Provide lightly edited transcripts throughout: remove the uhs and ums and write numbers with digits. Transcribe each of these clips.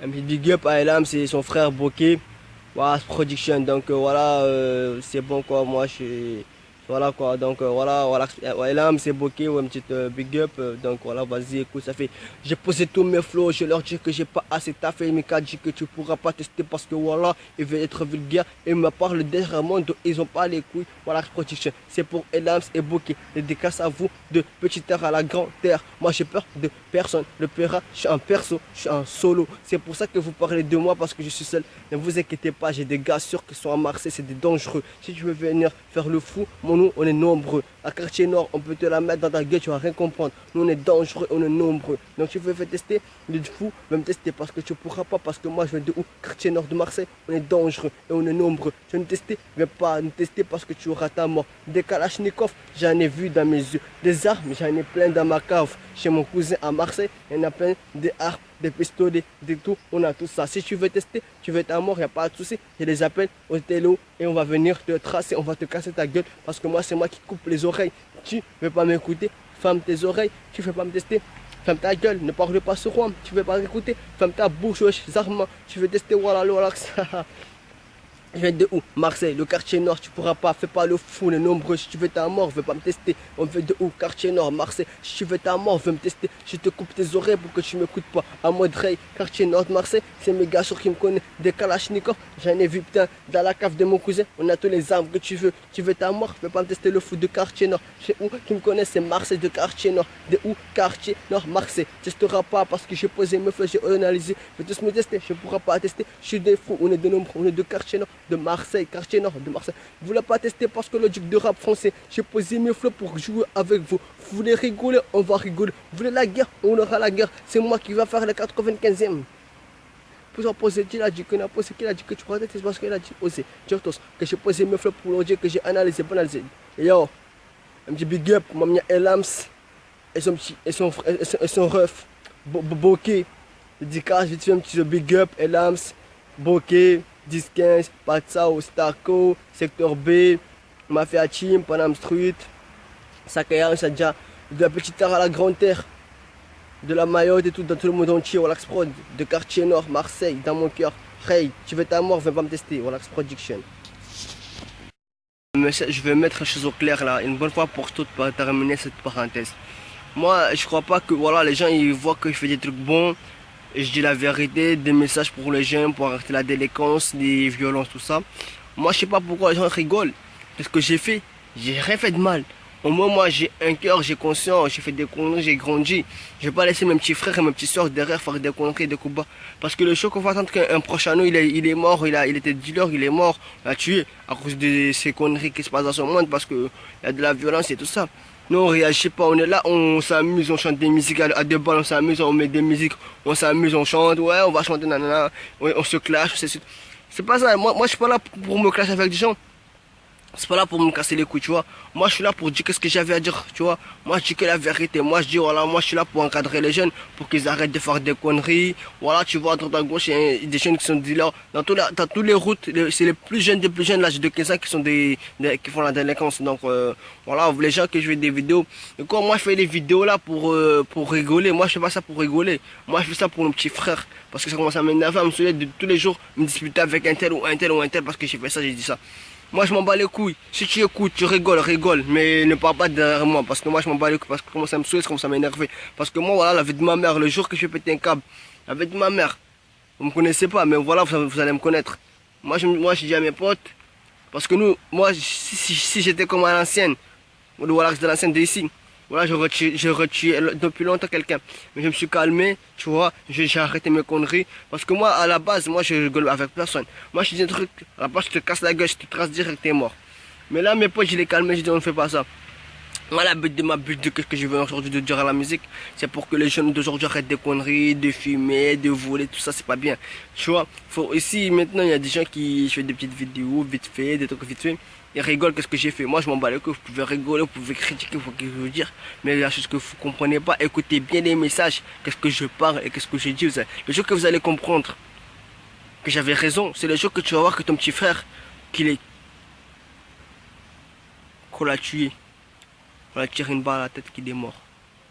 Un petit big up à Elam, c'est son frère Bokeh. Voilà, Production. Donc voilà, c'est bon quoi. Moi, je suis. Voilà quoi. Donc voilà. Ouais, Elam, c'est Bokeh, ouais, un petit big up. Donc voilà, vas-y, écoute, ça fait. J'ai posé tous mes flows. Je leur dis que j'ai pas assez taffé. Mika dit que tu pourras pas tester parce que voilà, il veut être vulgaire. Il me parle derrière monde. Ils ont pas les couilles. Voilà, Production. C'est pour Elams et Bokeh. Dédicace à vous de petite terre à la grande terre. Moi, j'ai peur de personne. Le paiera, je suis un perso, je suis un solo. C'est pour ça que vous parlez de moi parce que je suis seul. Ne vous inquiétez pas, j'ai des gars sûrs qui sont à Marseille, c'est des dangereux. Si tu veux venir faire le fou, nous, on est nombreux. À Quartier Nord, on peut te la mettre dans ta gueule, tu vas rien comprendre. Nous, on est dangereux, on est nombreux. Donc, tu veux faire tester, le fou, va me tester parce que tu pourras pas. Parce que moi, je viens de où? Quartier Nord de Marseille, on est dangereux et on est nombreux. Tu veux nous tester, viens pas nous tester parce que tu auras ta mort. Des Kalachnikov, j'en ai vu dans mes yeux. Des armes, j'en ai plein dans ma cave. Chez mon cousin à Marseille, il y en a plein des armes, des pistolets, des tout. On a tout ça. Si tu veux tester, tu veux être à mort, il n'y a pas de souci. Je les appelle au télo et on va venir te tracer, on va te casser ta gueule parce que moi, c'est moi qui coupe les oreilles. Tu ne veux pas m'écouter, ferme tes oreilles, tu ne veux pas me tester. Ferme ta gueule, ne parle pas sur moi, tu ne veux pas écouter. Ferme ta bouche, wesh, Zarma, tu veux tester, voilà, voilà, je viens de où? Marseille, le quartier nord, tu pourras pas, fais pas le fou, les nombreux, si tu veux ta mort, veux pas me tester. On vient de où? Quartier nord, Marseille, si tu veux ta mort, veux me tester. Je te coupe tes oreilles pour que tu m'écoutes pas. À moi de Ray, quartier nord de Marseille, c'est mes gars sur qui me connaissent. Des Kalachnikov, j'en ai vu putain, dans la cave de mon cousin, on a tous les armes que tu veux. Tu veux ta mort, veux pas me tester le fou de quartier nord. Chez où? Qui me connaissent, c'est Marseille de quartier nord. De où? Quartier nord, Marseille. Testeras pas parce que j'ai posé mes fleurs, j'ai analysé. Je vais tous me tester, je pourras pas tester. Je suis des fous, on est de nombreux, on est de quartier nord, de Marseille, quartier nord de Marseille. Vous voulez pas tester parce que le duc de rap français, j'ai posé mes flots pour jouer avec vous. Vous voulez rigoler, on va rigoler. Vous voulez la guerre, on aura la guerre. C'est moi qui va faire le 95e. Pour en poser, il a dit que n'a posé, qu'il a dit que tu pourras tester parce qu'il a dit osé. Tous que j'ai posé mes flots pour leur dire que j'ai analysé, pas analysé. Et yo, un petit big up, maman Elams et son petit, et son ref, Bokeh. Dédicace, vite fait un petit big up, Elams, Bokeh. 10-15, Patsao, Starco, Secteur B, Mafia Team, Panam Street, Sakaya, Sadja, de la petite terre à la grande terre, de la Mayotte et tout, dans tout le monde entier, Wallax Prod, de quartier nord, Marseille, dans mon cœur. Hey, tu veux ta mort, viens pas me tester, Wallax Production. Je vais mettre les choses au clair là, une bonne fois pour toutes, pour terminer cette parenthèse. Moi, je crois pas que voilà, les gens ils voient que je fais des trucs bons. Et je dis la vérité, des messages pour les jeunes, pour arrêter la délinquance, les violences, tout ça. Moi, je sais pas pourquoi les gens rigolent. C'est ce que j'ai fait. J'ai rien fait de mal. Au moins, moi, j'ai un cœur, j'ai conscience, j'ai fait des conneries, j'ai grandi. Je vais pas laisser mes petits frères et mes petits soeurs derrière faire des conneries, des coups bas. Parce que le choc qu'on va attendre qu'un proche à nous, il est mort, il était dealer, il est mort, il a tué à cause de ces conneries qui se passent dans ce monde parce que il y a de la violence et tout ça. Nous on réagit pas, on est là, on s'amuse, on chante des musiques à deux balles, on s'amuse, on met des musiques, on s'amuse, on chante, ouais, on va chanter, nanana, on se clash, c'est pas ça, moi je suis pas là pour me clasher avec des gens. C'est pas là pour me casser les couilles, tu vois. Moi, je suis là pour dire qu'est-ce que j'avais à dire, tu vois. Moi, je dis que la vérité. Moi, je dis, voilà, moi, je suis là pour encadrer les jeunes, pour qu'ils arrêtent de faire des conneries. Voilà, tu vois, à droite à gauche, il y a des jeunes qui sont dealers. Dans toutes les routes, c'est les plus jeunes des plus jeunes, l'âge de 15 ans, qui sont qui font la délinquance. Donc, voilà, les gens que je fais des vidéos. Et quand moi, je fais des vidéos là pour rigoler. Moi, je fais pas ça pour rigoler. Moi, je fais ça pour nos petits frères. Parce que ça commence à m'énerver, à me saouler de tous les jours, me disputer avec un tel ou un tel ou un tel, parce que j'ai fait ça, j'ai dit ça. Moi je m'en bats les couilles. Si tu écoutes, tu rigoles, rigole. Mais ne parle pas derrière moi. Parce que moi je m'en bats les couilles. Parce que comment ça me saoule, comment ça m'énerve. Parce que moi voilà, la vie de ma mère, le jour que je vais péter un câble, la vie de ma mère, vous me connaissez pas, mais voilà, vous allez me connaître. Moi je dis à mes potes, parce que nous, moi si j'étais comme à l'ancienne, ou voilà, de l'ancienne d'ici. Voilà, je retué depuis longtemps quelqu'un. Mais je me suis calmé, tu vois, j'ai arrêté mes conneries. Parce que moi, à la base, moi, je rigole avec personne. Moi, je dis un truc, à la base, je te casse la gueule, je te trace direct, t'es mort. Mais là, mes potes, je les calmé, je dis, on ne fait pas ça. Moi, la but de ma but de ce que je veux aujourd'hui de dire à la musique, c'est pour que les jeunes d'aujourd'hui arrêtent des conneries, de fumer, de voler, tout ça, c'est pas bien. Tu vois, ici, maintenant, il y a des gens qui font des petites vidéos, vite fait, des trucs vite fait. Ils rigolent, qu'est-ce que j'ai fait? Moi, je m'en bats les couilles, vous pouvez rigoler, vous pouvez critiquer, vous pouvez dire. Mais la chose que vous comprenez pas, écoutez bien les messages, qu'est-ce que je parle et qu'est-ce que je dis. Le jour que vous allez comprendre que j'avais raison, c'est le jour que tu vas voir que ton petit frère, qu'on l'a tué. On a tiré une balle à la tête qu'il est mort.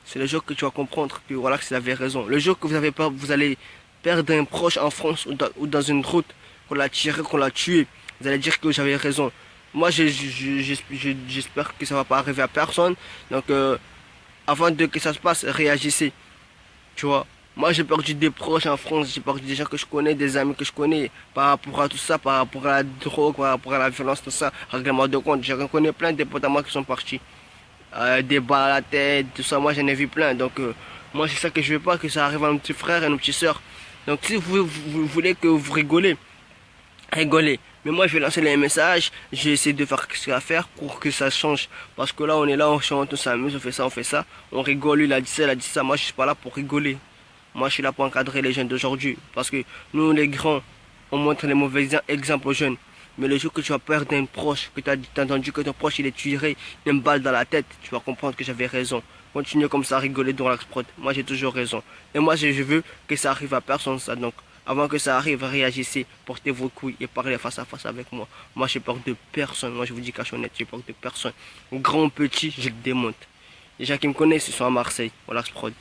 C'est le jour que tu vas comprendre que voilà que vous avez raison. Le jour que vous avez peur, vous allez perdre un proche en France ou dans une route, qu'on l'a tiré, qu'on l'a tué, vous allez dire que j'avais raison. Moi, j'espère que ça va pas arriver à personne. Donc, avant que ça se passe, réagissez. Tu vois. Moi, j'ai perdu des proches en France, j'ai perdu des gens que je connais, des amis que je connais, par rapport à tout ça, par rapport à la drogue, par rapport à la violence, tout ça, règlement de compte. J'en connais plein de potes à moi qui sont partis. Des balles à la tête, tout ça, moi j'en ai vu plein. Donc, moi, c'est ça que je veux pas, que ça arrive à nos petits frères et à nos petites sœurs. Donc, si vous voulez que vous rigolez. Mais moi, je vais lancer les messages, j'ai essayé de faire ce qu'il y a à faire pour que ça change. Parce que là, on est là, on chante, on s'amuse, on fait ça, on rigole, lui, il a dit ça, il a dit ça. Moi, je suis pas là pour rigoler. Moi, je suis là pour encadrer les jeunes d'aujourd'hui. Parce que nous, les grands, on montre les mauvais exemples aux jeunes. Mais le jour que tu vas perdre un proche, que tu as entendu que ton proche il est tué, une balle dans la tête, tu vas comprendre que j'avais raison. Continuez comme ça à rigoler dans l'Axprod. Moi, j'ai toujours raison. Et moi, je veux que ça arrive à personne, ça. Donc, avant que ça arrive, réagissez, portez vos couilles et parlez face à face avec moi. Moi, j'ai peur de personne. Moi, je vous dis qu'à honnête, j'ai peur de personne. Grand, petit, je le démonte. Les gens qui me connaissent, ils sont à Marseille, au Laxprod.